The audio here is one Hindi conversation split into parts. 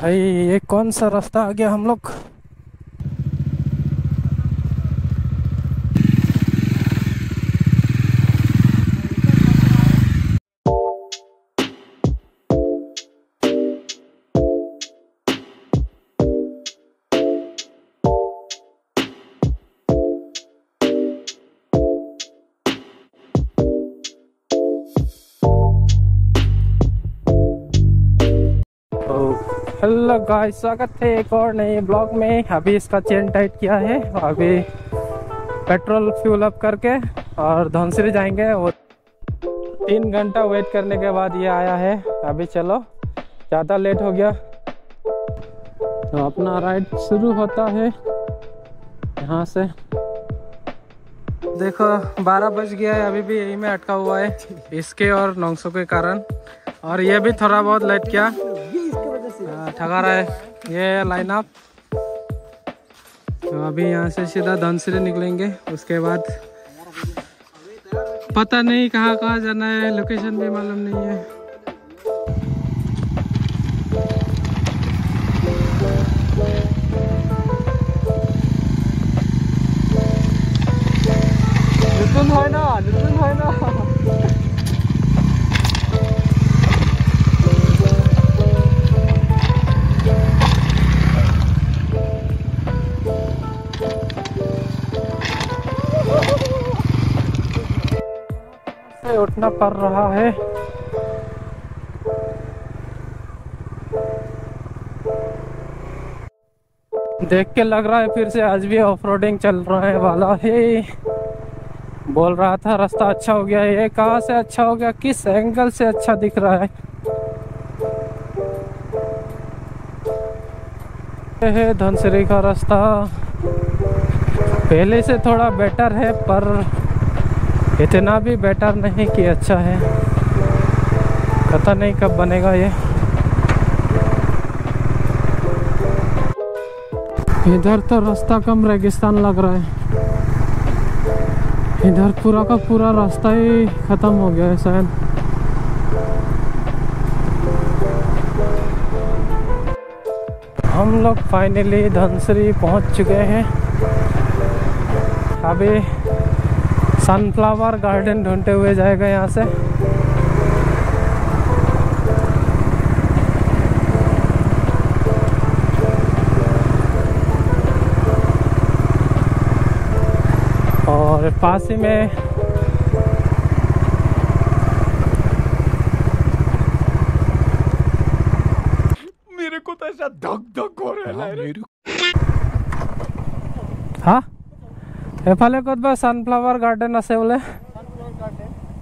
भाई ये कौन सा रास्ता आ गया हम लोग। हेलो गाइस, स्वागत है एक और नए ब्लॉग में। अभी इसका चेन टाइट किया है, अभी पेट्रोल फ्यूल अप करके और धनसिरी जाएंगे। वो 3 घंटा वेट करने के बाद ये आया है। अभी चलो, ज़्यादा लेट हो गया तो अपना राइड शुरू होता है यहाँ से। देखो 12 बज गया है, अभी भी यही में अटका हुआ है इसके और नोंगसो के कारण। और ये भी थोड़ा बहुत लेट किया, ठगा रहा है ये लाइन अप। तो अभी यहाँ से सीधा धनसिरी निकलेंगे, उसके बाद पता नहीं कहाँ कहाँ जाना है, लोकेशन भी मालूम नहीं है। नतून है ना, नतून है ना। उठना पड़ रहा है। देख के लग रहा है फिर से आज भी ऑफ रोडिंग चल रहा है वाला है। बोल रहा था रास्ता अच्छा हो गया, ये कहाँ से अच्छा हो गया, किस एंगल से अच्छा दिख रहा है। ये है धनसिरी का रास्ता, पहले से थोड़ा बेटर है पर इतना भी बेटर नहीं कि अच्छा है। पता नहीं कब बनेगा ये। इधर तो रास्ता कम रेगिस्तान लग रहा है, इधर पूरा का पूरा रास्ता ही खत्म हो गया है शायद। हम लोग फाइनली धनसिरी पहुंच चुके हैं। अभी सनफ्लावर गार्डन ढूंढते हुए जाएगा यहाँ से। और पास ही में मेरे को तो ऐसा धक धक हो रहा है। हाँ एफाले कत बा सनफ्लावर गार्डन আছে बोले।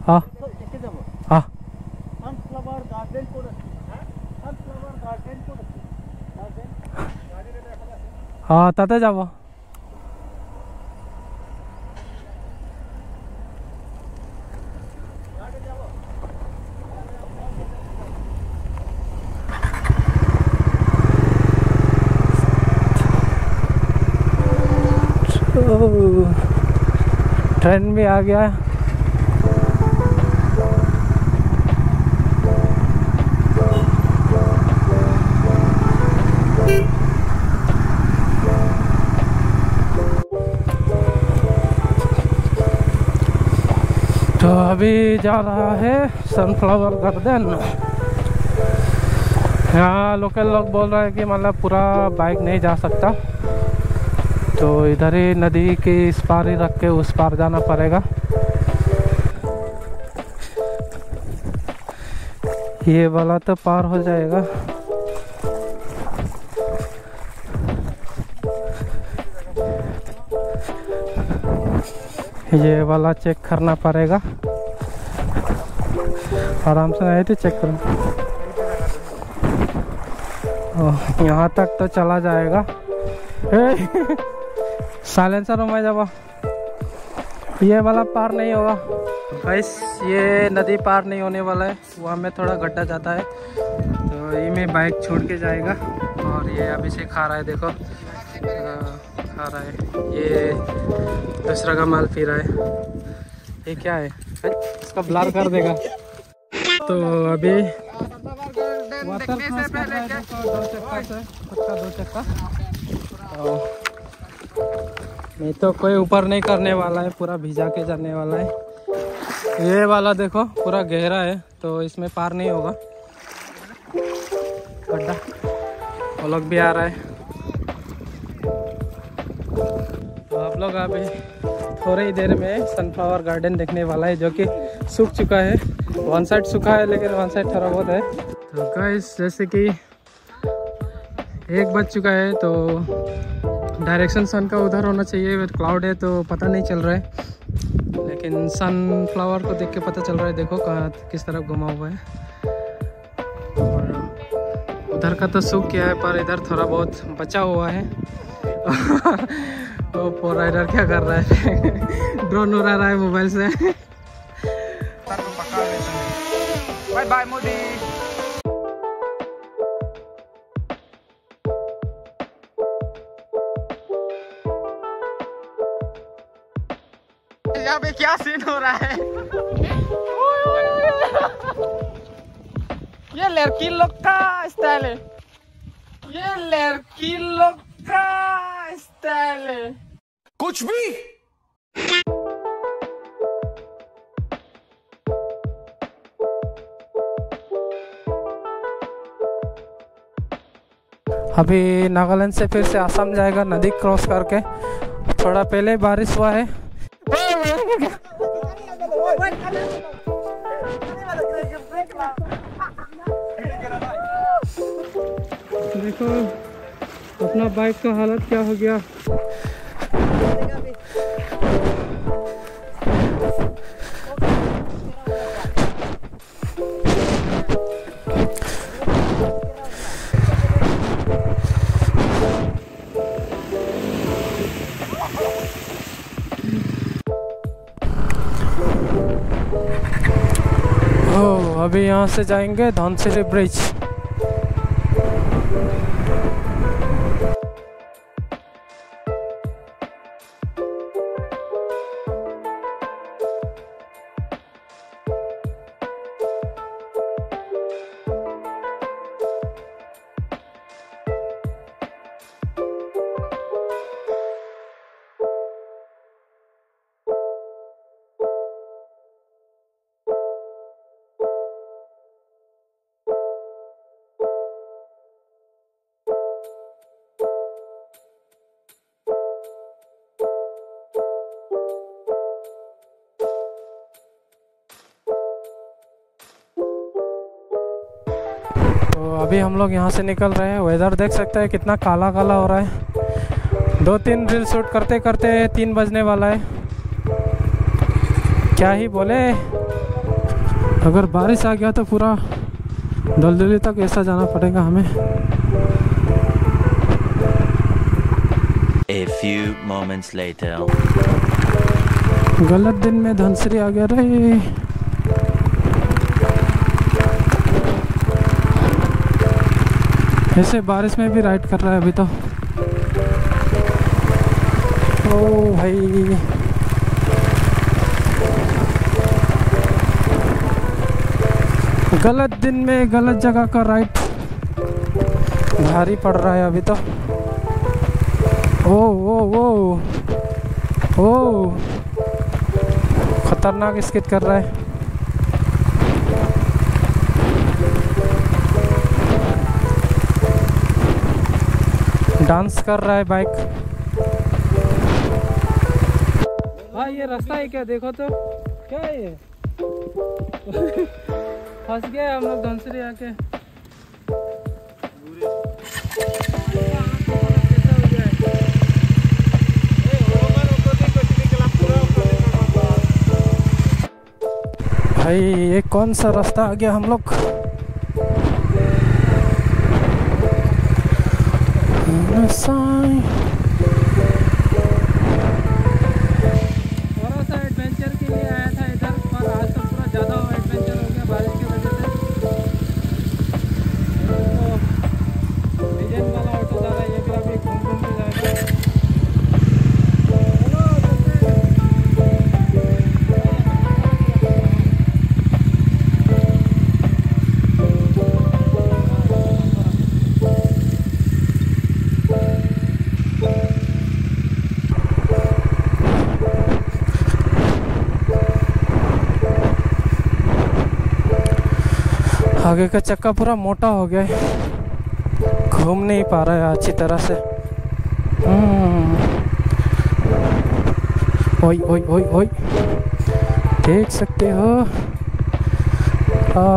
हाँ हाँ हाँ ताते যাব। ट्रेन भी आ गया। तो अभी जा रहा है सनफ्लावर गार्डन। यहाँ लोकल लोग बोल रहे हैं कि मतलब पूरा बाइक नहीं जा सकता, तो इधर ही नदी के इस पार ही रख के उस पार जाना पड़ेगा। ये वाला तो पार हो जाएगा। ये वाला चेक करना पड़ेगा, आराम से नहीं तो चेक करो। यहाँ तक तो चला जाएगा। साइलेंसर में जब ये वाला पार नहीं होगा गाइस, ये नदी पार नहीं होने वाला है, वहाँ में थोड़ा गड्ढा जाता है, तो ये में बाइक छोड़ के जाएगा। और ये अभी से खा रहा है, देखो खा रहा है, ये दूसरा का माल पी रहा है। ये क्या है, इसका ब्लर कर देगा। तो अभी वाटर क्रॉस कर रहा है देखो, 2 चक्का से, खुद का 2 चक्का। नहीं तो कोई ऊपर नहीं करने वाला है, पूरा भिजा के जाने वाला है। ये वाला देखो पूरा गहरा है तो इसमें पार नहीं होगा गड्ढा। वो लोग भी आ रहा है। तो आप लोग अभी थोड़ी ही देर में सनफ्लावर गार्डन देखने वाला है, जो कि सूख चुका है। वन साइड सूखा है लेकिन वन साइड थोड़ा बहुत है। तो गाइस जैसे कि 1 बज चुका है तो डायरेक्शन सन का उधर होना चाहिए, बट क्लाउड है तो पता नहीं चल रहा है। लेकिन सनफ्लावर को देख के पता चल रहा है, देखो कहाँ किस तरफ घुमा हुआ है। और उधर का तो सूख गया है पर इधर थोड़ा बहुत बचा हुआ है। तो फोर राइडर क्या कर रहा है? ड्रोन उड़ा रहा है मोबाइल से। Bye bye Modi. यहाँ पे क्या सीन हो रहा है? ये लड़की लोग का स्टाइल है, ये लड़की लोग का स्टाइल है। कुछ भी अभी नागालैंड से फिर से आसाम जाएगा नदी क्रॉस करके। थोड़ा पहले बारिश हुआ है। देखो अपना बाइक का हालत क्या हो गया। अभी यहाँ से जाएंगे धनसिरी ब्रिज। तो अभी हम लोग यहाँ से निकल रहे हैं। वेदर देख सकते हैं कितना काला काला हो रहा है। 2-3 रील शूट करते करते 3 बजने वाला है। क्या ही बोले, अगर बारिश आ गया तो पूरा दलदली तक ऐसा जाना पड़ेगा हमें। A few moments later. गलत दिन में धनसिरी आ गया रे। ऐसे बारिश में भी राइड कर रहा है अभी तो। ओ भाई गलत दिन में गलत जगह का राइड भारी पड़ रहा है अभी तो। ओ ओ ओ ओ खतरनाक स्किड कर रहा है। डांस कर रहा है बाइक। हाँ ये रास्ता है क्या? देखो तो क्या है ये? फंस गए हम लोग धनसिरी आके। भाई ये कौन सा रास्ता आ गया हम लोग? थोड़ा सा एडवेंचर के लिए आया था इधर, पर आज तो पूरा ज़्यादा एडवेंचर हो गया बारिश की वजह से। तो डिजाइन वाला ऑटो जा रहा है, ये भी अभी घूम घूम के जाएगा। आगे का चक्का पूरा मोटा हो गया है, घूम नहीं पा रहा है अच्छी तरह से। ओई ओई ओई ओई, देख सकते हो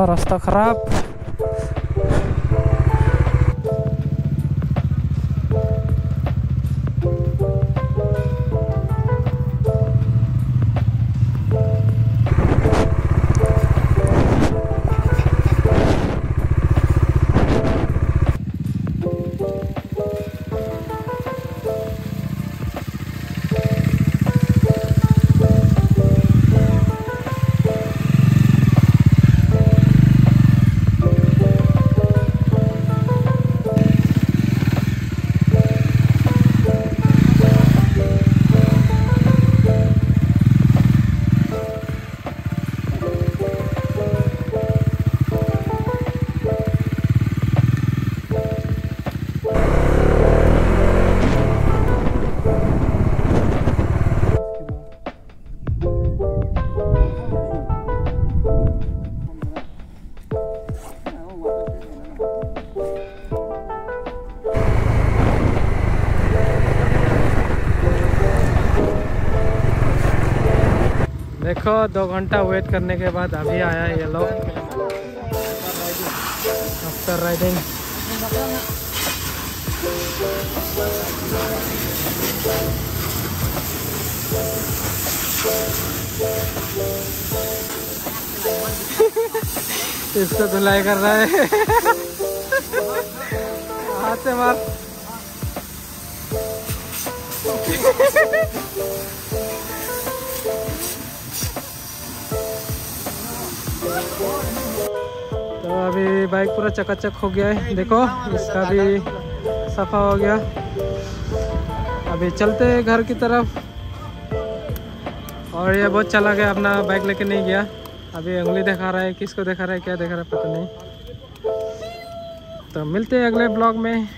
रास्ता खराब। देखो 2 घंटा वेट करने के बाद अभी आया है ये लोग आफ्टर राइडिंग। इसको धुलाई कर रहा है हाथ से मार। तो अभी बाइक पूरा चकाचक हो गया है, देखो इसका भी सफा हो गया। अभी चलते हैं घर की तरफ। और ये बहुत चला गया, अपना बाइक लेके नहीं गया। अभी उंगली दिखा रहा है, किसको दिखा रहा है क्या दिखा रहा है पता नहीं। तो मिलते हैं अगले ब्लॉग में।